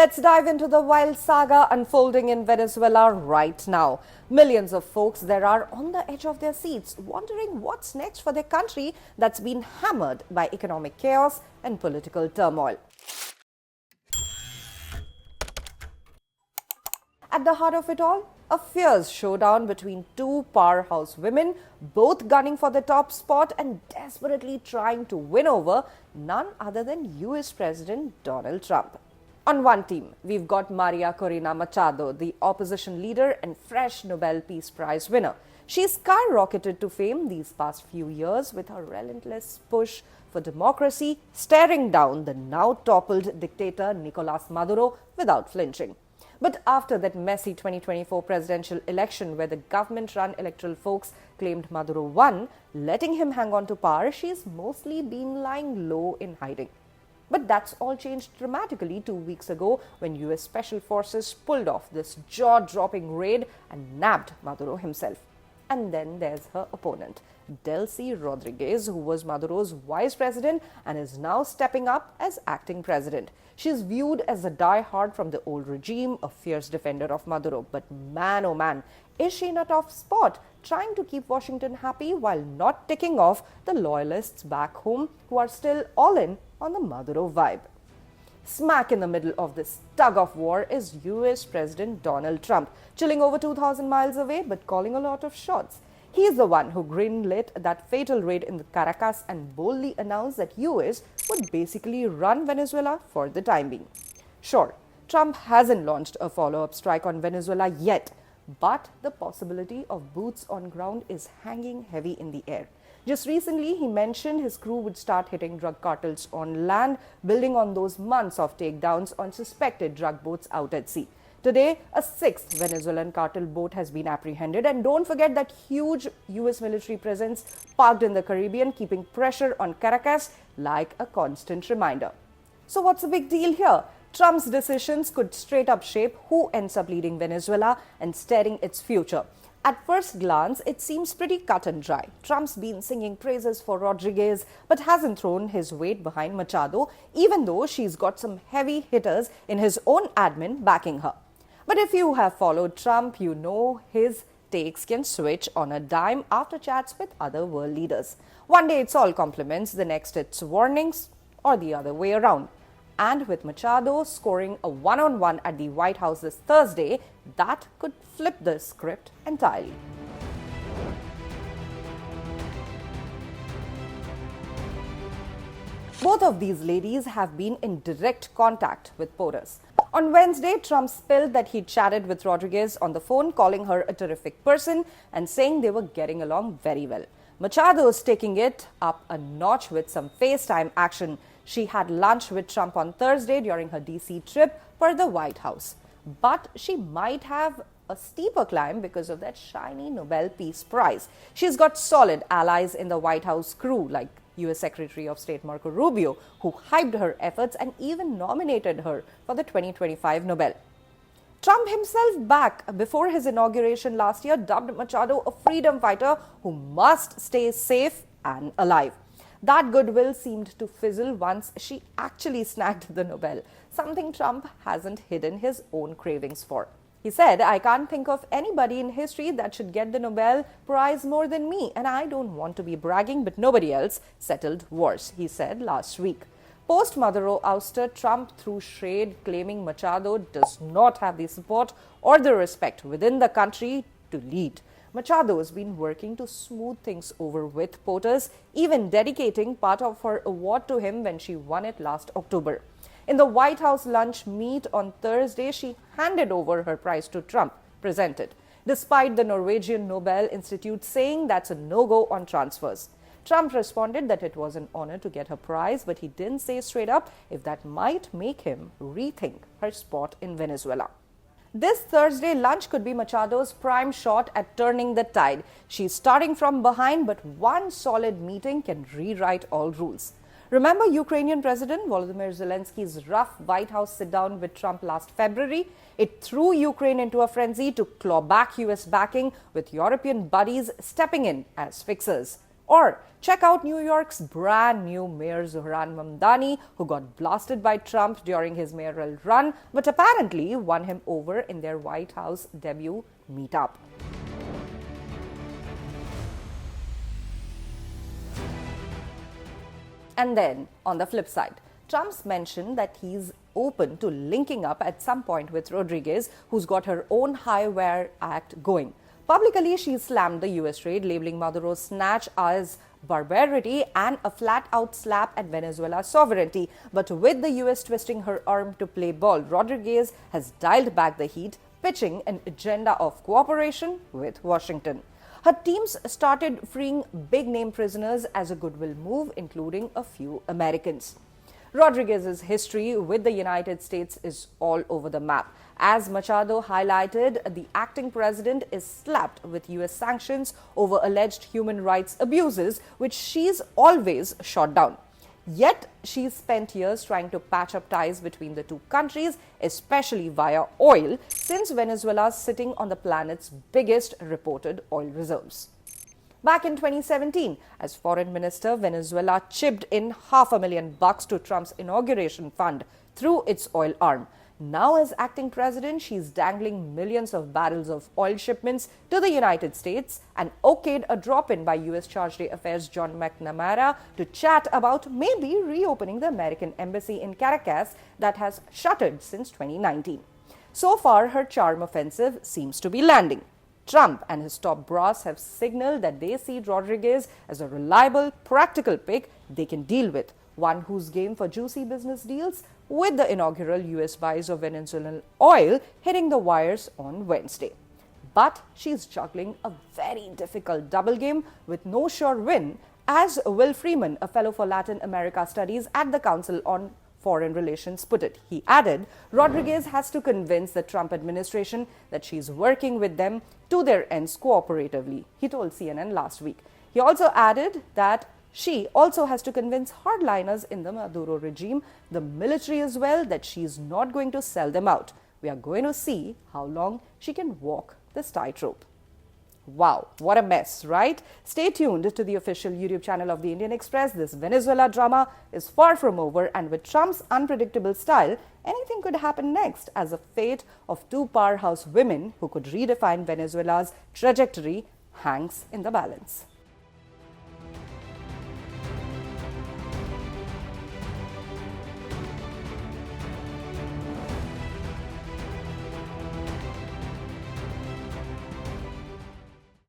Let's dive into the wild saga unfolding in Venezuela right now. Millions of folks there are on the edge of their seats, wondering what's next for their country that's been hammered by economic chaos and political turmoil. At the heart of it all, a fierce showdown between two powerhouse women, both gunning for the top spot and desperately trying to win over none other than US President Donald Trump. On one team, we've got María Corina Machado, the opposition leader and fresh Nobel Peace Prize winner. She's skyrocketed to fame these past few years with her relentless push for democracy, staring down the now toppled dictator Nicolás Maduro without flinching. But after that messy 2024 presidential election where the government-run electoral folks claimed Maduro won, letting him hang on to power, she's mostly been lying low in hiding. But that's all changed dramatically 2 weeks ago when US Special Forces pulled off this jaw-dropping raid and nabbed Maduro himself. And then there's her opponent, Delcy Rodriguez, who was Maduro's vice president and is now stepping up as acting president. She's viewed as a die-hard from the old regime, a fierce defender of Maduro. But man, oh man, is she in a tough spot, trying to keep Washington happy while not ticking off the loyalists back home who are still all in on the Maduro vibe. Smack in the middle of this tug-of-war is US President Donald Trump, chilling over 2,000 miles away but calling a lot of shots. He's the one who greenlit that fatal raid in Caracas and boldly announced that US would basically run Venezuela for the time being. Sure, Trump hasn't launched a follow-up strike on Venezuela yet, but the possibility of boots on ground is hanging heavy in the air. Just recently, he mentioned his crew would start hitting drug cartels on land, building on those months of takedowns on suspected drug boats out at sea. Today, a sixth Venezuelan cartel boat has been apprehended, and don't forget that huge US military presence parked in the Caribbean, keeping pressure on Caracas like a constant reminder. So what's the big deal here? Trump's decisions could straight up shape who ends up leading Venezuela and steering its future. At first glance, it seems pretty cut and dry. Trump's been singing praises for Rodriguez, but hasn't thrown his weight behind Machado, even though she's got some heavy hitters in his own admin backing her. But if you have followed Trump, you know his takes can switch on a dime after chats with other world leaders. One day it's all compliments, the next it's warnings, or the other way around. And with Machado scoring a one-on-one at the White House this Thursday, that could flip the script entirely. Both of these ladies have been in direct contact with POTUS. On Wednesday, Trump spilled that he chatted with Rodriguez on the phone, calling her a terrific person and saying they were getting along very well. Machado is taking it up a notch with some FaceTime action. She had lunch with Trump on Thursday during her DC trip per the White House. But she might have a steeper climb because of that shiny Nobel Peace Prize. She's got solid allies in the White House crew like US Secretary of State Marco Rubio, who hyped her efforts and even nominated her for the 2025 Nobel. Trump himself, back before his inauguration last year, dubbed Machado a freedom fighter who must stay safe and alive. That goodwill seemed to fizzle once she actually snagged the Nobel, something Trump hasn't hidden his own cravings for. He said, "I can't think of anybody in history that should get the Nobel Prize more than me, and I don't want to be bragging, but nobody else settled worse," he said last week. Post-Maduro ouster, Trump threw shade, claiming Machado does not have the support or the respect within the country to lead. Machado has been working to smooth things over with POTUS, even dedicating part of her award to him when she won it last October. In the White House lunch meet on Thursday, she handed over her prize to Trump, presented, despite the Norwegian Nobel Institute saying that's a no-go on transfers. Trump responded that it was an honor to get her prize, but he didn't say straight up if that might make him rethink her spot in Venezuela. This Thursday lunch could be Machado's prime shot at turning the tide. She's starting from behind, but one solid meeting can rewrite all rules. Remember Ukrainian President Volodymyr Zelensky's rough White House sit-down with Trump last February? It threw Ukraine into a frenzy to claw back US backing, with European buddies stepping in as fixers. Or check out New York's brand new Mayor Zohran Mamdani, who got blasted by Trump during his mayoral run, but apparently won him over in their White House debut meetup. And then, on the flip side, Trump's mentioned that he's open to linking up at some point with Rodriguez, who's got her own Highwire Act going. Publicly, she slammed the US raid, labeling Maduro's snatch as barbarity and a flat-out slap at Venezuela's sovereignty. But with the US twisting her arm to play ball, Rodriguez has dialed back the heat, pitching an agenda of cooperation with Washington. Her teams started freeing big-name prisoners as a goodwill move, including a few Americans. Rodriguez's history with the United States is all over the map. As Machado highlighted, the acting president is slapped with US sanctions over alleged human rights abuses, which she's always shot down. Yet, she's spent years trying to patch up ties between the two countries, especially via oil, since Venezuela's sitting on the planet's biggest reported oil reserves. Back in 2017, as foreign minister, Venezuela chipped in $500,000 to Trump's inauguration fund through its oil arm. Now, as acting president, she's dangling millions of barrels of oil shipments to the United States and okayed a drop-in by U.S. Charge d'Affaires John McNamara to chat about maybe reopening the American embassy in Caracas that has shuttered since 2019. So far, her charm offensive seems to be landing. Trump and his top brass have signaled that they see Rodriguez as a reliable, practical pick they can deal with, one who's game for juicy business deals, with the inaugural U.S. buys of Venezuelan oil hitting the wires on Wednesday. But she's juggling a very difficult double game with no sure win, as Will Freeman, a fellow for Latin America Studies at the Council on Foreign Relations, put it. He added, Rodriguez has to convince the Trump administration that she's working with them to their ends cooperatively, he told CNN last week. He also added that she also has to convince hardliners in the Maduro regime, the military as well, that she's not going to sell them out. We are going to see how long she can walk this tightrope. Wow, what a mess, right? Stay tuned to the official YouTube channel of the Indian Express. This Venezuela drama is far from over, and with Trump's unpredictable style, anything could happen next, as the fate of two powerhouse women who could redefine Venezuela's trajectory hangs in the balance.